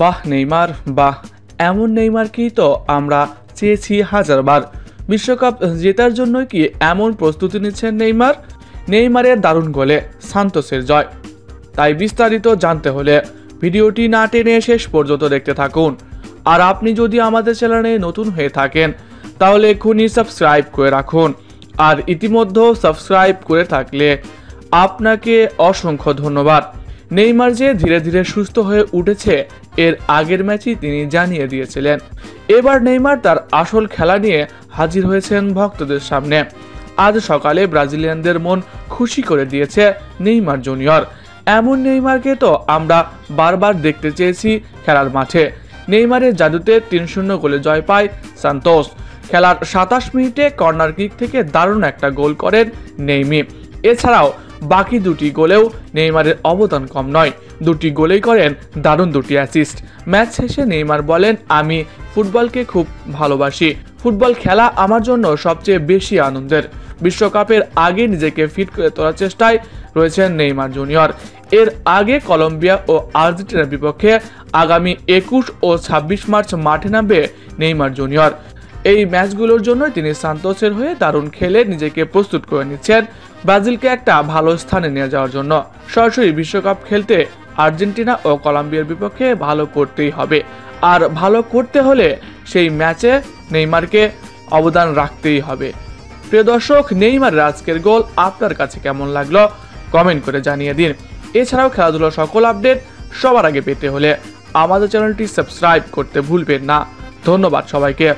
বাহ নেইমার বাহ, এমন নেইমারকেই তো আমরা চেয়েছি হাজারবার। বিশ্বকাপ জেতার জন্য কি এমন প্রস্তুতি নিচ্ছেন নেইমার? নেইমারের দারুণ গোলে সান্তোসের জয়। তাই বিস্তারিত জানতে হলে ভিডিওটি না টেনে শেষ পর্যন্ত দেখতে থাকুন। আর আপনি যদি আমাদের চ্যানেলে নতুন হয়ে থাকেন তাহলে এক্ষুনি সাবস্ক্রাইব করে রাখুন। আর ইতিমধ্যে সাবস্ক্রাইব করে থাকলে আপনাকে অসংখ্য ধন্যবাদ। নেইমার যে ধীরে ধীরে সুস্থ হয়ে উঠেছে এর আগের ম্যাচই তিনি জানিয়ে দিয়েছিলেন। এবার নেইমার তার আসল খেলা নিয়ে হাজির হয়েছেন ভক্তদের সামনে। আজ সকালে ব্রাজিলিয়ানদের মন খুশি করে দিয়েছে নেইমার জুনিয়র। এমন নেইমারকে তো আমরা বারবার দেখতে চেয়েছি খেলার মাঠে। নেইমারের জাদুতে 3-0 গোলে জয় পায় সান্তোস। খেলার 27 মিনিটে কর্নার কিক থেকে দারুণ একটা গোল করেন নেইমি। এছাড়াও বাকি দুটি গোলেও নেইমারের অবদান কম নয়। দুটি গোলেই করেন দারুণ দুটি অ্যাসিস্ট। ম্যাচ শেষে নেইমার বলেন, আমি ফুটবলকে খুব ভালোবাসি। ফুটবল খেলা আমার জন্য সবচেয়ে বেশি আনন্দের। বিশ্বকাপের আগে নিজেকে ফিট করে তোলার চেষ্টায় রয়েছেন নেইমার জুনিয়র। এর আগে কলম্বিয়া ও আর্জেন্টিনার বিপক্ষে আগামী 21 ও 26 মার্চ মাঠে নামবে নেইমার জুনিয়র। এই ম্যাচগুলোর জন্য তিনি সান্তোসের হয়ে দারুণ খেলে নিজেকে প্রস্তুত করে নিচ্ছেন ব্রাজিলকে একটা ভালো স্থানে নিয়ে যাওয়ার জন্য। সরাসরি বিশ্বকাপ খেলতে আর্জেন্টিনা ও কলম্বিয়ার বিপক্ষে ভালো করতেই হবে। আর ভালো করতে হলে সেই ম্যাচে নেইমারকে অবদান রাখতেই হবে। প্রিয় দর্শক, নেইমারের আজকের গোল আপনার কাছে কেমন লাগলো কমেন্ট করে জানিয়ে দিন। এছাড়াও খেলাধুলার সকল আপডেট সবার আগে পেতে হলে আমাদের চ্যানেলটি সাবস্ক্রাইব করতে ভুলবেন না। ধন্যবাদ সবাইকে।